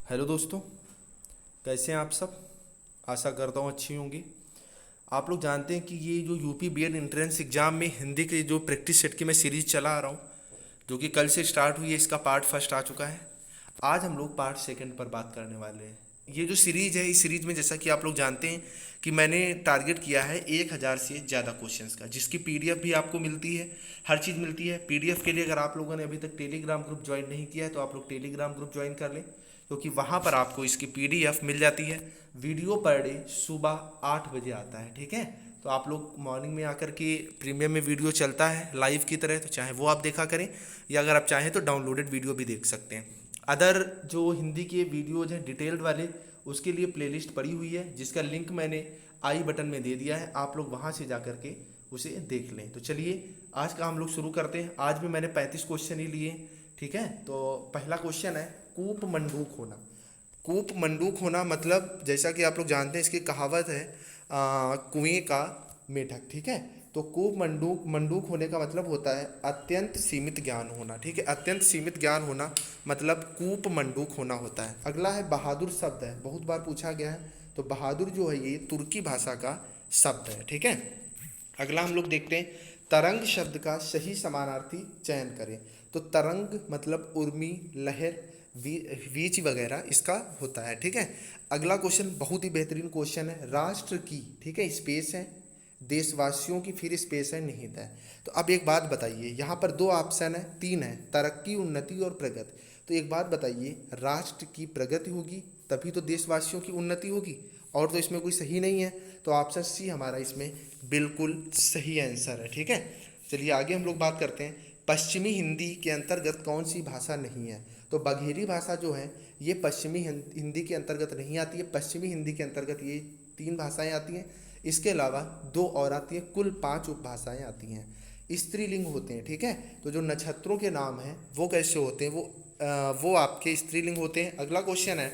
Hello दोस्तों, कैसे हैं आप सब। आशा करता हूँ अच्छी होंगी। आप लोग जानते हैं कि ये जो यूपी बीएड एंट्रेंस एग्ज़ाम में हिंदी के जो प्रैक्टिस सेट की मैं सीरीज़ चला आ रहा हूँ, जो कि कल से स्टार्ट हुई है, इसका पार्ट फर्स्ट आ चुका है। आज हम लोग पार्ट सेकंड पर बात करने वाले हैं। ये जो सीरीज़ है, इस सीरीज़ में जैसा कि आप लोग जानते हैं कि मैंने टारगेट किया है 1000 से ज़्यादा क्वेश्चंस का, जिसकी पीडीएफ भी आपको मिलती है। हर चीज़ मिलती है। पीडीएफ के लिए अगर आप लोगों ने अभी तक टेलीग्राम ग्रुप ज्वाइन नहीं किया है तो आप लोग टेलीग्राम ग्रुप ज्वाइन कर लें, क्योंकि वहाँ पर आपको इसकी पीडीएफ मिल जाती है। वीडियो पर डे सुबह 8 बजे आता है, ठीक है। तो आप लोग मॉर्निंग में आकर के प्रीमियम में वीडियो चलता है लाइव की तरह, तो चाहे वो आप देखा करें, या अगर आप चाहें तो डाउनलोडेड वीडियो भी देख सकते हैं। अदर जो हिंदी के वीडियोज हैं डिटेल्ड वाले, उसके लिए प्लेलिस्ट पड़ी हुई है, जिसका लिंक मैंने आई बटन में दे दिया है। आप लोग वहाँ से जा कर के उसे देख लें। तो चलिए आज का हम लोग शुरू करते हैं। आज भी मैंने 35 क्वेश्चन ही लिए, ठीक है। तो पहला क्वेश्चन है कूप मंडूक होना। कूप मंडूक होना मतलब, जैसा कि आप लोग जानते हैं, इसकी कहावत है कुएं का मेढक, ठीक है। तो कूप मंडूक मंडूक होने का मतलब होता है अत्यंत सीमित ज्ञान होना, ठीक है। अत्यंत सीमित ज्ञान होना मतलब कूप मंडूक होना होता है। अगला है बहादुर शब्द है, बहुत बार पूछा गया है। तो बहादुर जो है ये तुर्की भाषा का शब्द है, ठीक है। अगला हम लोग देखते हैं तरंग शब्द का सही समानार्थी चयन करें। तो तरंग मतलब उर्मी, लहर, वीच वगैरह इसका होता है, ठीक है। अगला क्वेश्चन बहुत ही बेहतरीन क्वेश्चन है, राष्ट्र की, ठीक है, स्पेस है, देशवासियों की, फिर स्पेस है, निहित है। तो अब एक बात बताइए, यहाँ पर दो ऑप्शन है, तीन है, तरक्की, उन्नति और प्रगति। तो एक बात बताइए, राष्ट्र की प्रगति होगी तभी तो देशवासियों की उन्नति होगी, और तो इसमें कोई सही नहीं है। तो ऑप्शन सी हमारा इसमें बिल्कुल सही आंसर है, ठीक है। चलिए आगे हम लोग बात करते हैं, पश्चिमी हिंदी के अंतर्गत कौन सी भाषा नहीं है। तो बघेली भाषा जो है ये पश्चिमी हिंदी के अंतर्गत नहीं आती है। पश्चिमी हिंदी के अंतर्गत ये 3 भाषाएं आती हैं, इसके अलावा 2 और आती हैं, कुल 5 उपभाषाएं आती हैं। स्त्रीलिंग होते हैं, ठीक है। तो जो नक्षत्रों के नाम हैं वो कैसे होते हैं, वो आपके स्त्रीलिंग होते हैं। अगला क्वेश्चन है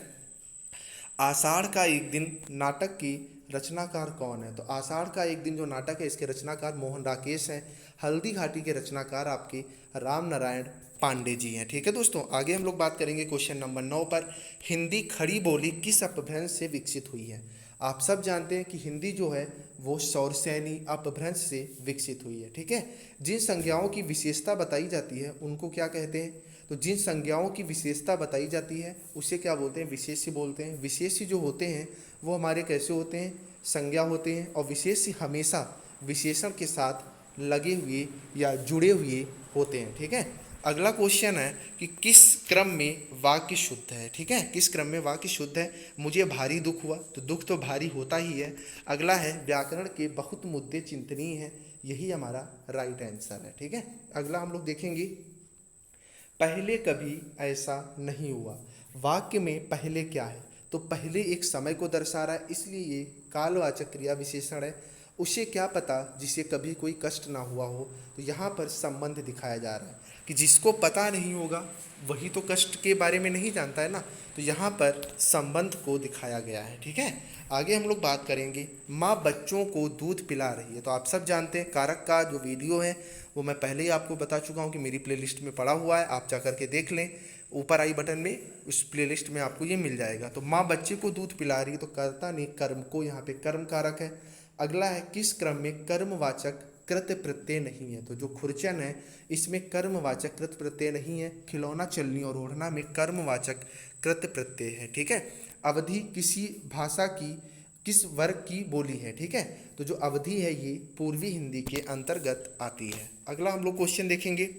आषाढ़ का एक दिन नाटक की रचनाकार कौन है। तो आषाढ़ का एक दिन जो नाटक है, इसके रचनाकार मोहन राकेश हैं। हल्दी घाटी के रचनाकार आपके राम नारायण पांडे जी हैं, ठीक है दोस्तों। आगे हम लोग बात करेंगे क्वेश्चन नंबर 9 पर, हिंदी खड़ी बोली किस अपभ्रंश से विकसित हुई है। आप सब जानते हैं कि हिंदी जो है वो सौरसैनी अपभ्रंश से विकसित हुई है, ठीक है। जिन संज्ञाओं की विशेषता बताई जाती है उनको क्या कहते हैं। तो जिन संज्ञाओं की विशेषता बताई जाती है उसे क्या बोलते हैं, विशेष्य बोलते हैं। विशेष्य जो होते हैं वो हमारे कैसे होते हैं, संज्ञा होते हैं, और विशेष्य हमेशा विशेषण के साथ लगे हुए या जुड़े हुए होते हैं, ठीक है। अगला क्वेश्चन है कि किस क्रम में वाक्य शुद्ध है, ठीक है, किस क्रम में वाक्य शुद्ध है। मुझे भारी दुख हुआ, तो दुख तो भारी होता ही है। अगला है व्याकरण के बहुत मुद्दे चिंतनीय हैं, यही हमारा राइट आंसर है, ठीक है। अगला हम लोग देखेंगे पहले कभी ऐसा नहीं हुआ। वाक्य में पहले क्या है, तो पहले एक समय को दर्शा रहा है, इसलिए ये कालवाचक क्रिया विशेषण है। उसे क्या पता जिसे कभी कोई कष्ट ना हुआ हो। तो यहाँ पर संबंध दिखाया जा रहा है कि जिसको पता नहीं होगा वही तो कष्ट के बारे में नहीं जानता है ना। तो यहाँ पर संबंध को दिखाया गया है, ठीक है। आगे हम लोग बात करेंगे माँ बच्चों को दूध पिला रही है। तो आप सब जानते हैं कारक का जो वीडियो है वो मैं पहले ही आपको बता चुका हूँ कि मेरी प्लेलिस्ट में पड़ा हुआ है, आप जा कर के देख लें। ऊपर आई बटन में उस प्लेलिस्ट में आपको ये मिल जाएगा। तो माँ बच्चे को दूध पिला रही है, तो कर्ता ने कर्म को, यहाँ पे कर्म कारक है। अगला है किस क्रम में कर्मवाचक कृत प्रत्यय नहीं है। तो जो खुरचन है इसमें कर्मवाचक कृत प्रत्यय नहीं है। खिलौना, चलनी और ओढ़ना में कर्मवाचक कृत प्रत्यय है, ठीक है। अवधि किसी भाषा की किस वर्ग की बोली है, ठीक है। तो जो अवधि है ये पूर्वी हिंदी के अंतर्गत आती है। अगला हम लोग क्वेश्चन देखेंगे,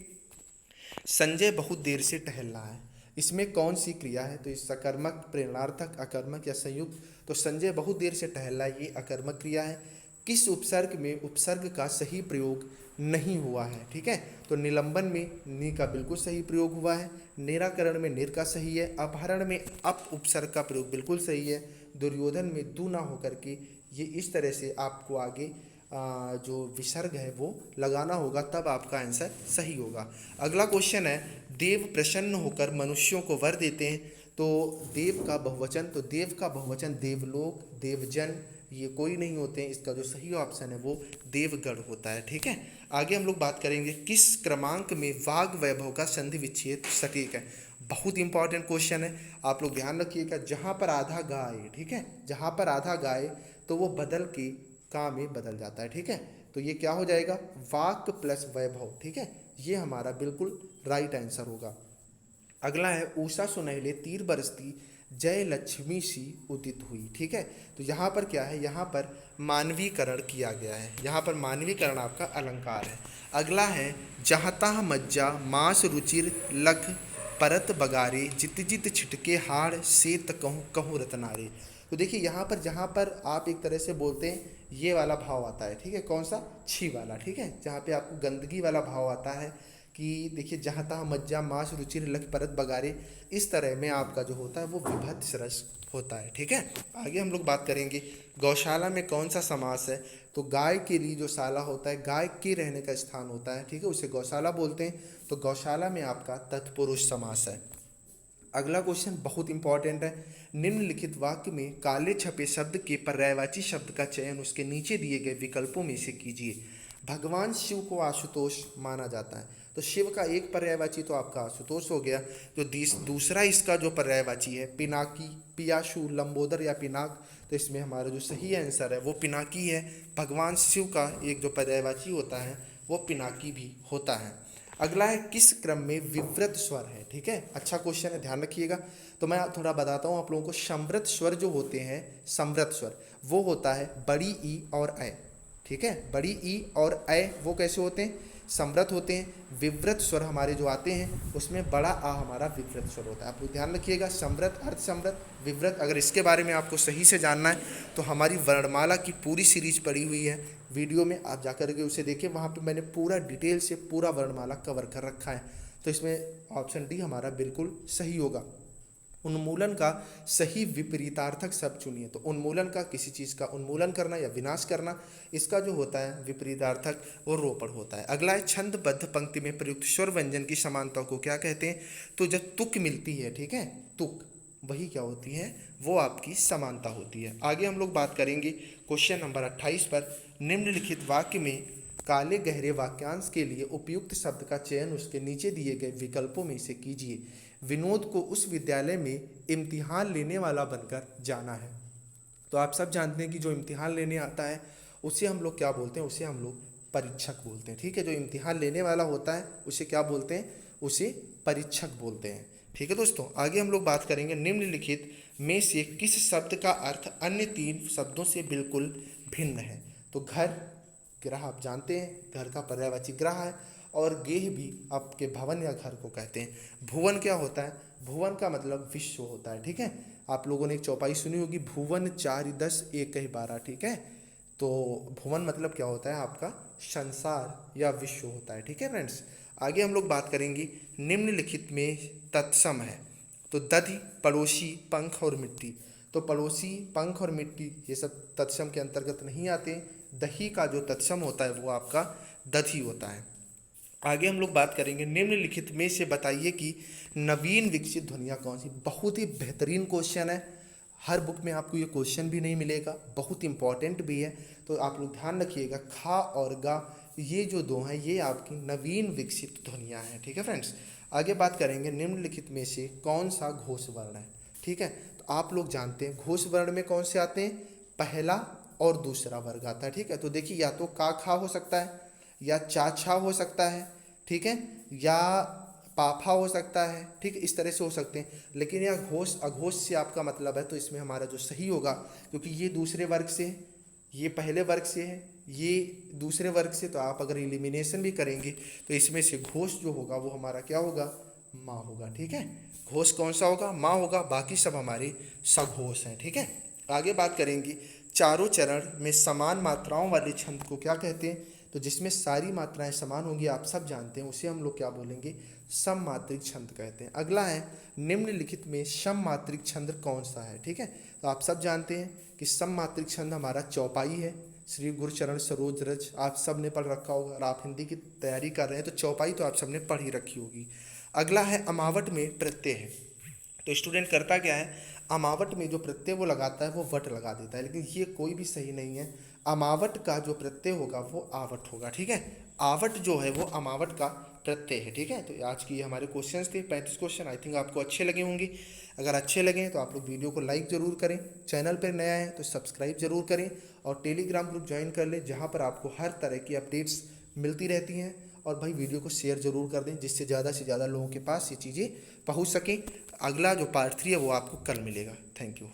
संजय बहुत देर से टहल रहा है, इसमें कौन सी क्रिया है। तो इस सकर्मक, प्रेरणार्थक, अकर्मक या संयुक्त। तो संजय बहुत देर से टहल रहा है, ये अकर्मक क्रिया है। किस उपसर्ग में उपसर्ग का सही प्रयोग नहीं हुआ है, ठीक है। तो निलंबन में नि का बिल्कुल सही प्रयोग हुआ है। निराकरण में निर का सही है। अपहरण में अप उपसर्ग का प्रयोग बिल्कुल सही है। दुर्योधन में दू ना होकर के ये इस तरह से आपको आगे जो विसर्ग है वो लगाना होगा, तब आपका आंसर सही होगा। अगला क्वेश्चन है देव प्रसन्न होकर मनुष्यों को वर देते हैं। तो देव का बहुवचन, तो देव का बहुवचन देवलोक, देवजन, ये कोई नहीं होते हैं। इसका जो सही ऑप्शन है वो देवगढ़ होता है, ठीक है। आगे हम लोग बात करेंगे किस क्रमांक में वाग वैभव का संधि विच्छेद सटीक है। बहुत इंपॉर्टेंट क्वेश्चन है, आप लोग ध्यान रखिएगा। जहाँ पर आधा गाय, ठीक है, जहाँ पर आधा गाय तो वो बदल के का में बदल जाता है, ठीक है। तो ये क्या हो जाएगा, वाक्य प्लस वैभव, ठीक है, ये हमारा बिल्कुल राइट आंसर होगा। अगला है उषा सुनहले तीर बरसती जय लक्ष्मी सी उदित हुई, ठीक है। तो यहाँ पर क्या है, यहाँ पर मानवीकरण किया गया है, यहाँ पर मानवीकरण आपका अलंकार है। अगला है जहाँ तहाँ मज्जा मांस रुचिर लख परत बगारे जित जित छिटके हाड़ से कहूँ कहूँ रतनारे। तो देखिए यहाँ पर, जहाँ पर आप एक तरह से बोलते हैं ये वाला भाव आता है, ठीक है, कौन सा, छी वाला, ठीक है, जहाँ पे आपको गंदगी वाला भाव आता है कि देखिए जहाँ तहाँ मज्जा मांस रुचिर लख परत बगारे, इस तरह में आपका जो होता है वो विभत्स रस होता है, ठीक है। आगे हम लोग बात करेंगे गौशाला में कौन सा समास है। तो गाय के लिए जो शाला होता है, गाय के रहने का स्थान होता है, ठीक है, उसे गौशाला बोलते हैं। तो गौशाला में आपका तत्पुरुष समास है। अगला क्वेश्चन बहुत इंपॉर्टेंट है, निम्नलिखित वाक्य में काले छपे शब्द के पर्यायवाची शब्द का चयन उसके नीचे दिए गए विकल्पों में से कीजिए। भगवान शिव को आशुतोष माना जाता है, तो शिव का एक पर्यायवाची तो आपका आशुतोष हो गया। जो दूसरा इसका जो पर्यायवाची है पिनाकी, पियाशु, लंबोदर या पिनाक, तो इसमें हमारा जो सही आंसर है वो पिनाकी है। भगवान शिव का एक जो पर्यायवाची होता है वो पिनाकी भी होता है। अगला है किस क्रम में विवृत स्वर है, ठीक है, अच्छा क्वेश्चन है, ध्यान रखिएगा। तो मैं थोड़ा बताता हूँ आप लोगों को। समृत स्वर जो होते हैं, समृत स्वर वो होता है बड़ी ई और ऐ, ठीक है, बड़ी ई और ऐ वो कैसे होते हैं, समृत होते हैं। विवृत स्वर हमारे जो आते हैं उसमें बड़ा आ हमारा विवृत स्वर होता है। आप लोग ध्यान रखिएगा, समृत, अर्ध समृत, विवृत। अगर इसके बारे में आपको सही से जानना है तो हमारी वर्णमाला की पूरी सीरीज पड़ी हुई है वीडियो में, आप जाकर के उसे देखें, वहाँ पे मैंने पूरा डिटेल से पूरा वर्णमाला कवर कर रखा है। तो इसमें ऑप्शन डी हमारा बिल्कुल सही होगा। उन्मूलन का सही विपरीतार्थक शब्द चुनिए। तो उन्मूलन का, किसी चीज़ का उन्मूलन करना या विनाश करना, इसका जो होता है विपरीतार्थक वो रोपण होता है। अगला है छंदबद्ध पंक्ति में प्रयुक्त स्वर व्यंजन की समानता को क्या कहते हैं। तो जब तुक मिलती है, ठीक है, तुक, वही क्या होती है, वो आपकी समानता होती है। आगे हम लोग बात करेंगे क्वेश्चन नंबर 28 पर। निम्नलिखित वाक्य में काले गहरे वाक्यांश के लिए उपयुक्त शब्द का चयन उसके नीचे दिए गए विकल्पों में से कीजिए। विनोद को उस विद्यालय में इम्तिहान लेने वाला बनकर जाना है। तो आप सब जानते हैं कि जो इम्तिहान लेने आता है उसे हम लोग क्या बोलते हैं, उसे हम लोग परीक्षक बोलते हैं, ठीक है। जो इम्तिहान लेने वाला होता है उसे क्या बोलते हैं, उसे परीक्षक बोलते हैं, ठीक है दोस्तों। आगे हम लोग बात करेंगे निम्नलिखित में से किस शब्द का अर्थ अन्य तीन शब्दों से बिल्कुल भिन्न है। तो घर, ग्रह आप जानते हैं, घर का पर्यायवाची ग्रह है, और गेह भी आपके भवन या घर को कहते हैं। भुवन क्या होता है, भुवन का मतलब विश्व होता है, ठीक है। आप लोगों ने एक चौपाई सुनी होगी, भुवन 4 10 1 12, ठीक है। तो भुवन मतलब क्या होता है, आपका संसार या विश्व होता है, ठीक है फ्रेंड्स। आगे हम लोग बात करेंगे निम्नलिखित में तत्सम है। तो दधि, पड़ोसी, पंख और मिट्टी। तो पड़ोसी, पंख और मिट्टी ये सब तत्सम के अंतर्गत नहीं आते। दही का जो तत्सम होता है वो आपका दधि होता है। आगे हम लोग बात करेंगे निम्नलिखित में से बताइए कि नवीन विकसित ध्वनियाँ कौन सी। बहुत ही बेहतरीन क्वेश्चन है, हर बुक में आपको ये क्वेश्चन भी नहीं मिलेगा, बहुत इंपॉर्टेंट भी है। तो आप लोग ध्यान रखिएगा, खा और गा ये जो दो हैं ये आपकी नवीन विकसित ध्वनियाँ हैं, ठीक है फ्रेंड्स। आगे बात करेंगे निम्नलिखित में से कौन सा घोष वर्ण है, ठीक है। तो आप लोग जानते हैं घोष वर्ण में कौन से आते हैं, पहला और दूसरा वर्ग आता है, ठीक है। तो देखिए या तो का खा हो सकता है, या चा छा हो सकता है, ठीक है, या पाफा हो सकता है, ठीक है, इस तरह से हो सकते हैं। लेकिन यह घोष अघोष से आपका मतलब है, तो इसमें हमारा जो सही होगा, क्योंकि ये दूसरे वर्ग से है, ये पहले वर्ग से है, ये दूसरे वर्ग से, तो आप अगर एलिमिनेशन भी करेंगे तो इसमें से घोष जो होगा वो हमारा क्या होगा, माँ होगा, ठीक है। घोष कौन सा होगा, माँ होगा, बाकी सब हमारे सघोष हैं, ठीक है। आगे बात करेंगे चारों चरण में समान मात्राओं वाले छंद को क्या कहते हैं। तो जिसमें सारी मात्राएं समान होंगी, आप सब जानते हैं, उसे हम लोग क्या बोलेंगे, सममात्रिक छंद कहते हैं। अगला है निम्नलिखित में सममात्रिक छंद कौन सा है, ठीक है। तो आप सब जानते हैं कि सममात्रिक छंद हमारा चौपाई है, श्री गुरुचरण सरोज रज, आप सब ने पढ़ रखा होगा। और आप हिंदी की तैयारी कर रहे हैं तो चौपाई तो आप सब ने पढ़ ही रखी होगी। अगला है अमावट में प्रत्यय है। तो स्टूडेंट करता क्या है, अमावट में जो प्रत्यय वो लगाता है वो वट लगा देता है, लेकिन ये कोई भी सही नहीं है। अमावट का जो प्रत्यय होगा वो आवट होगा, ठीक है। आवट जो है वो अमावट का प्रत्यय है, ठीक है। तो आज की ये हमारे क्वेश्चंस थे, 35 क्वेश्चन। आई थिंक आपको अच्छे लगे होंगे। अगर अच्छे लगे तो आप लोग वीडियो को लाइक ज़रूर करें, चैनल पर नया है तो सब्सक्राइब ज़रूर करें, और टेलीग्राम ग्रुप ज्वाइन कर लें जहाँ पर आपको हर तरह की अपडेट्स मिलती रहती हैं। और भाई वीडियो को शेयर ज़रूर कर दें जिससे ज़्यादा से ज़्यादा लोगों के पास ये चीज़ें पहुँच सकें। अगला जो पार्ट 3 है वो आपको कल मिलेगा। Thank you.